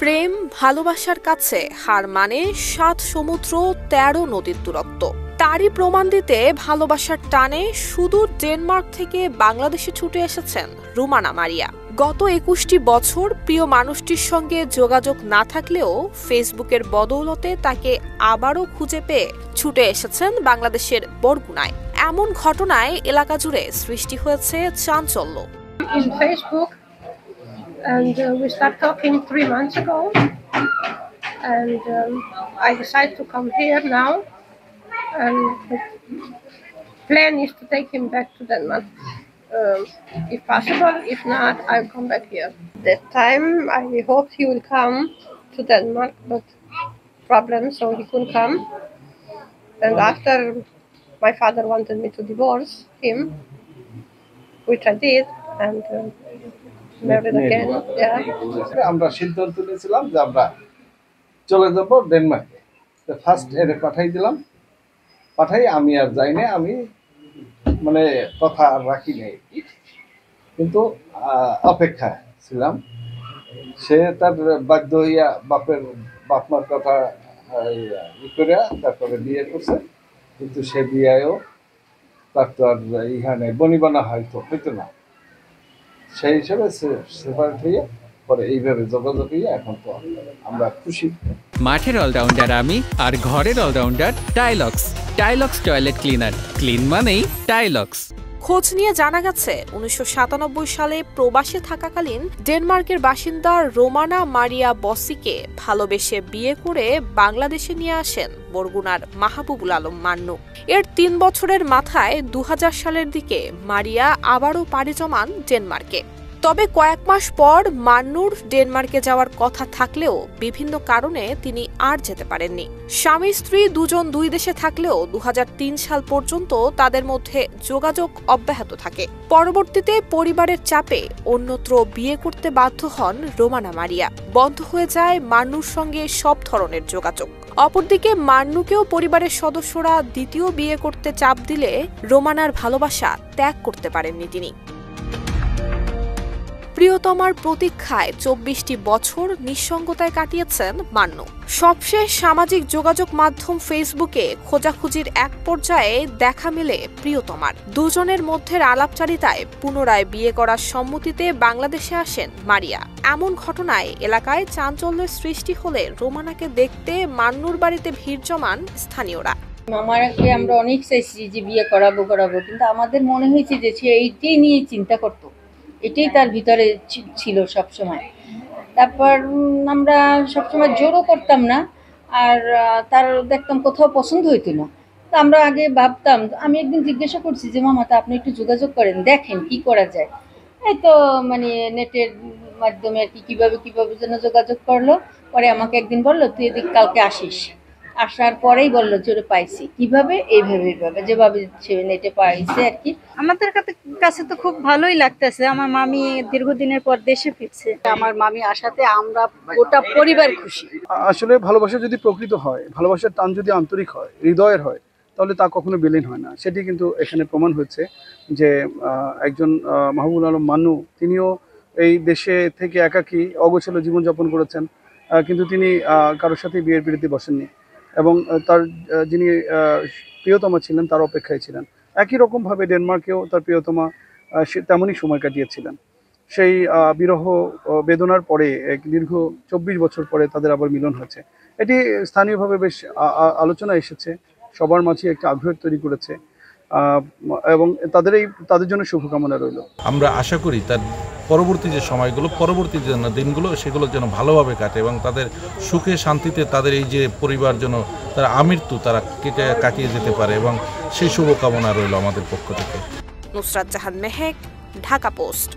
প্রেম ভালোবাসার কাছে হার মানে ৭ সমুদ্র ১৩ নদীর দূরত্ব। তারই প্রমাণ দিতে ভালোবাসার টানে সুদূর ডেনমার্ক থেকে বাংলাদেশে ছুটে এসেছেন রুমানা মারিয়া। গত ২১টি বছর প্রিয় মানুষটির সঙ্গে যোগাযোগ না থাকলেও ফেসবুকের বদৌলতে তাকে আবারও খুঁজে পেয়ে ছুটে এসেছেন বাংলাদেশের বরগুনায়। এমন ঘটনায় এলাকা জুড়ে সৃষ্টি হয়েছে চাঞ্চল্য। And we started talking 3 months ago, and I decided to come here now, and the plan is to take him back to Denmark, if possible. If not, I'll come back here. That time I hoped he will come to Denmark, but problems, so he couldn't come. And after my father wanted me to divorce him, which I did, and আমরা সিদ্ধান্ত নিয়েছিলাম যে আমরা চলে যাব ডেনমার্কে। First এর পাঠাই আমি আর যাই না, আমি মানে কথা আর রাখি নাই, কিন্তু অপেক্ষা ছিলাম। সে তার বাধ্য হইয়া বাপ মার কথা করে তারপরে বিয়ে করছে, কিন্তু সে বিয়েও তার তো আর ইহানে বনিবনা হইতো না। সেই হিসেবে সেপারেট হয়ে পরে এইভাবে যোগাযোগ হয়ে এখন তো আমরা খুশি। মাঠের অলরাউন্ডার আমি, আর ঘরের allrounder Tylox. Tylox toilet cleaner, clean মানেই টাইলক্স। খোঁজ নিয়ে জানা গেছে ১৯৯৭ সালে প্রবাসে থাকাকালীন ডেনমার্কের বাসিন্দা রোমানা মারিয়া বসিকে ভালোবেসে বিয়ে করে বাংলাদেশে নিয়ে আসেন বরগুনার মাহবুবুল আলম মান্নু। এর ৩ বছরের মাথায় ২০০০ সালের দিকে মারিয়া আবারও পাড়ি জমান ডেনমার্কে। তবে কয়েক মাস পর মান্নুর ডেনমার্কে যাওয়ার কথা থাকলেও বিভিন্ন কারণে তিনি আর যেতে পারেননি। স্বামী স্ত্রী দুজন দুই দেশে থাকলেও ২০০৩ সাল পর্যন্ত তাদের মধ্যে যোগাযোগ অব্যাহত থাকে। পরবর্তীতে পরিবারের চাপে অন্যত্র বিয়ে করতে বাধ্য হন রোমানা মারিয়া। বন্ধ হয়ে যায় মান্নুর সঙ্গে সব ধরনের যোগাযোগ। অপরদিকে মান্নুকেও পরিবারের সদস্যরা দ্বিতীয় বিয়ে করতে চাপ দিলে রোমানার ভালোবাসা ত্যাগ করতে পারেননি তিনি। প্রিয়তমার প্রতীক্ষায় ২৪টি বছর নিঃসঙ্গতায় কাটিয়েছেন মান্নু। সবশেষ সামাজিক যোগাযোগ মাধ্যম ফেসবুকে খোঁজাখুঁজির এক পর্যায়ে দেখা মেলে প্রিয়তমার। দুজনের মধ্যে আলাপচারিতায় পুনরায় বিয়ে করার সম্মতিতে বাংলাদেশে আসেন মারিয়া। এমন ঘটনায় এলাকায় চাঞ্চল্যের সৃষ্টি হলে রোমানাকে দেখতে মান্নুর বাড়িতে ভিড় জমান স্থানীয়রা। আমাকে আমরা অনেক চাইছি যে বিয়ে করাবো, কিন্তু আমাদের মনে হয়েছে যে সে এইটাই নিয়ে চিন্তা করতো, এটাই তার ভিতরে ছিল সব সময়। তারপর আমরা সবসময় জোরও করতাম না, আর তার দেখতাম কোথাও পছন্দ হইতো না। তো আমরা আগে ভাবতাম, আমি একদিন জিজ্ঞাসা করছি যে মামা, তা আপনি একটু যোগাযোগ করেন, দেখেন কি করা যায়। এই তো মানে নেটের মাধ্যমে আর কি কিভাবে যেন যোগাযোগ করলো। পরে আমাকে একদিন বললো, তুই এদিক কালকে আসিস। আসার পরেই বললো জোরে পাইছি। কিভাবে? এইভাবে যেভাবে সে নেটে পাইছে আর কি। আমাদের কাছে তো খুব ভালোই লাগতেছে। আমার মামি দীর্ঘদিনের পর দেশে ফিরছে। আমার মামি আসাতে আমরা গোটা পরিবার খুশি। আসলে ভালোবাসা যদি প্রকৃত হয়, ভালোবাসার টান যদি আন্তরিক হয়, হৃদয়ের হয়, তাহলে তা কখনো বিলীন হয় না। সেটি কিন্তু এখানে প্রমাণ হচ্ছে যে একজন মাহবুবুল আলম মান্নু, তিনিও এই দেশে থেকে একাকী অগোছালো জীবনযাপন করেছেন, কিন্তু তিনি কারোর সাথে বিয়ের বিরুদ্ধে বসেননি এবং তার যিনি প্রিয়তমা ছিলেন তার অপেক্ষায় ছিলেন। একই রকমভাবে ডেনমার্কেও তার প্রিয়তমা তেমনই সময় কাটিয়েছিলেন। সেই বিরহ বেদনার পরে দীর্ঘ ২৪ বছর পরে তাদের আবার মিলন হয়েছে। এটি স্থানীয়ভাবে বেশ আলোচনা এসেছে, সবার মাঝে একটা আগ্রহ তৈরি করেছে এবং তাদের জন্য শুভকামনা রইল। আমরা আশা করি তার পরবর্তী যে সময়গুলো, পরবর্তী যে দিনগুলো, সেগুলো যেন ভালোভাবে কাটে এবং তাদের সুখে শান্তিতে তাদের এই যে পরিবার যেন তারা আমৃত্যু তারা কাটিয়ে যেতে পারে, এবং সেই শুভকামনা রইল আমাদের পক্ষ থেকে। নুসরাত জাহান মেহেক, ঢাকা পোস্ট।